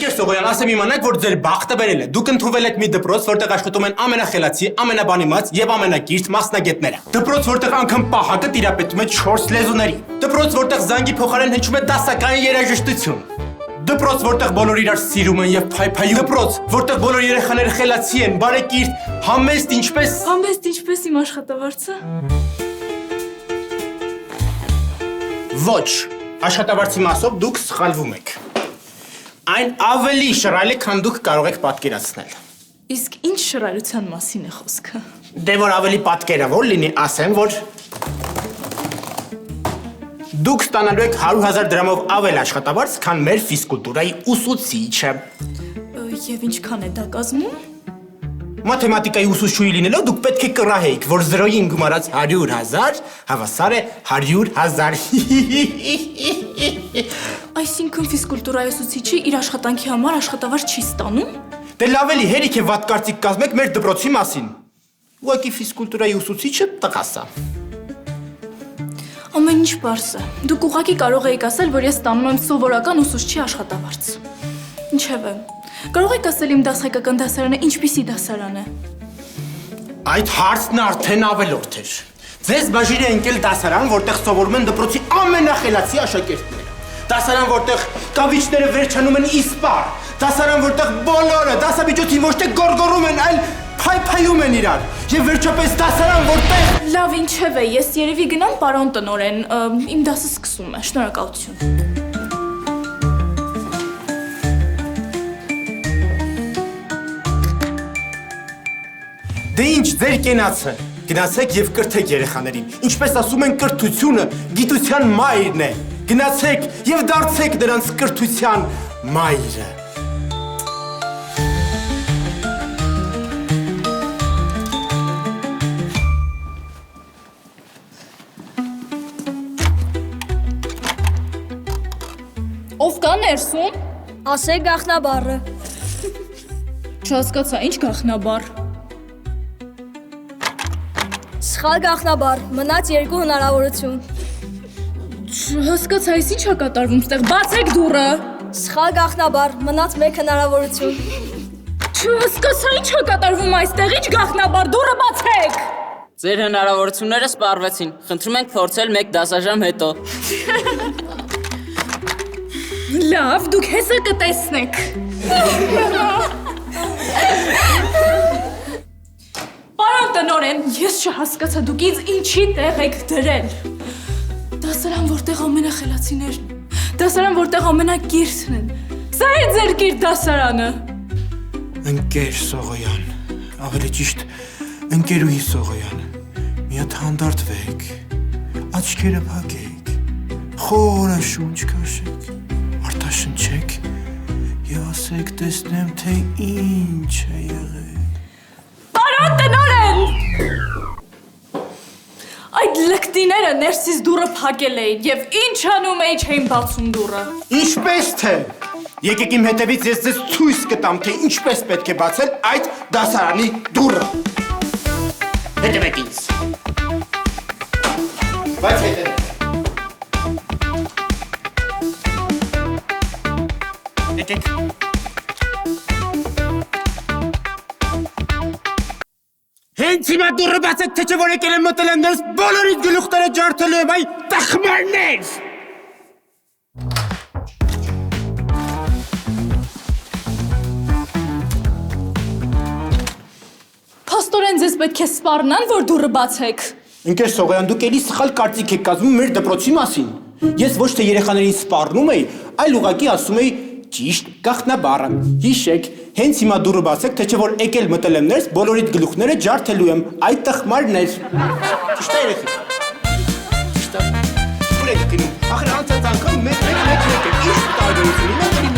Ընկեր Սողոյան, ասեմ իմանաք, որ ձեր բախտը բերել է։ Դուք ընդունվել եք մի դպրոց, որտեղ աշխատում են ամենախելացի, ամենաբանիմաց եւ ամենակիրթ մասնագետները։ Դպրոց, որտեղ անգամ պահակը տիրապետում է 4 լեզուների։ Դպրոց, որտեղ զանգի փոխարեն հնչում է դասական երաժշտություն։ Դպրոց, որտեղ բոլորը իրար սիրում են եւ փայփայում։ Դպրոց, որտեղ բոլոր երեխաները խելացի են, բարեկիրթ, համեստ, ինչպես։ Համեստ ինչպես իմ աշխատավարձը։ Ոչ, աշխատավարձի մասով դուք սխալվում եք։ Այն ավելի շռայլ է, քան դուք կարող եք պատկերացնել։ Իսկ ինչ շռայլության մասին է խոսքը։ Դե որ ավելի պատկերավոր լինի, ասեմ, որ դուք ստանալու եք 100,000 դրամով ավել աշխատավարձ, քան մեր ֆիզկուլտուրայի ուսուցիչը։ Եվ ինչքան է դա կազմում։ Մաթեմատիկայի ուսուցչուհի լինելով դուք պետք է կռահեիք, որ 0-ին գումարած 100,000 հավասար է 100,000։ Այսինքն ֆիզկուլտուրայի ուսուցիչը իր աշխատանքի համար աշխատավարձ չի ստանում։ Դե լավ էլի հերիք է վատ կարծիք կազմեք մեր դպրոցի մասին։ Ուղղակի ֆիզկուլտուրայի ուսուցիչը տղաս է։ Ամեն ինչ պարզ է։ Դուք ուղղակի կարող եք ասել, որ ես ստանում եմ սովորական ուսուցչի աշխատավարձ։ Ինչևէ, կարող եք ասել իմ դասայկական դասարանը ինչպիսի դասարան է։ Այդ հարցն արդեն ավելորդ էր։ Ձեզ բաժին է ընկել դասարան, որտեղ սովորում են դպրոցի ամենախելացի աշակերտները։ Դասարան, որտեղ կավիճները վերջանում են իսպար։ Դասարան, որտեղ բոլորը դասամիջոցին ոչ թե գոռգոռում են, այլ փայփայում են իրար։ Եվ վերջապես դասարան, որտեղ Լավ, ինչևէ, ես երևի գնամ պարոն տնօրեն, իմ դասը սկսում է, շնորհակալություն։ Դե ինչ, ձեր կենացը, գնացեք եւ կրթեք երեխաներին, ինչպես ասում են կրթությունը գիտության մայրն է, գնացեք եւ դարձեք նրանց կրթության մայրը։ Ով կա ներսում։ Ասեք գաղտնաբառը։ Չհասկացա, ինչ գաղտնաբառ։ Սխալ գաղտնաբառ, մնաց 2 հնարավորություն։ Չհասկացա, այս ինչ է կատարվում ստեղ, բացեք դուռը։ Սխալ գաղտնաբառ, մնաց 1 հնարավորություն։ Չհասկացա, ինչ է կատարվում այստեղ, ինչ գաղտնաբառ, դուռը բացեք։ Ձեր հնարավորությունները սպառվեցին։ Խնդրում ենք փորձել 1 դասաժամ հետո։ Լավ, դուք հեսա կտեսնեք։ Պարոն տնօրեն, ես չհասկացա, դուք ինձ ինչի տեղ եք դրել։ Դասարան, որտեղ ամենախելացիներն, դասարան, որտեղ ամենակիրթն են։ Սա է ձեր կիրթ դասարանը։ Ընկեր Սողոյան, ավելի ճիշտ ընկերուհի Սողոյան, մի հատ հանդարտվեք, աչքերը փակեք, խորը շունչ քաշեք, արտաշնչեք եւ ասեք տեսնեմ թե ինչ է եղել։ Պարոն տնօրեն։ Այդ լկտիները ներսից դուռը փակել էին եւ ինչ անում էին չէին բացում դուռը։ Ինչպես թե։ Եկեք իմ հետևից ես ձեզ ցույց կտամ, թե ինչպես պետք է բացել այդ դասարանի դուռը։ Հետևեք ինձ։ Բայց հետևեք։ Եկեք։ Հենց հիմա դուռը բացեք, թե չէ որ եկել եմ մտել եմ ներս, բոլորիդ գլուխները ջարդելու եմ, այ տխմարներ։ Փաստորեն ձեզ պետք է սպառնան, որ դուռը բացեք։ Ընկեր Սողոյան, դուք էլի սխալ կարծիք եք կազմում մեր դպրոցի մասին։ Ես ոչ թե երեխաներին սպառնում էի, այլ ուղղակի ասում էի ճիշտ գաղտնաբառը։ Հիշեք, հենց հիմա դուռը բացեք, թե չէ որ եկել մտել եմ ներս, բոլորիդ գլուխները ջարդելու եմ, այ տխմարներ։ Ճիշտ է երեխեք։ Ճիշտ է։ Ուր եք գնում։ Ախր անցած անգամ մեկ ինչ տարբերություն ունի,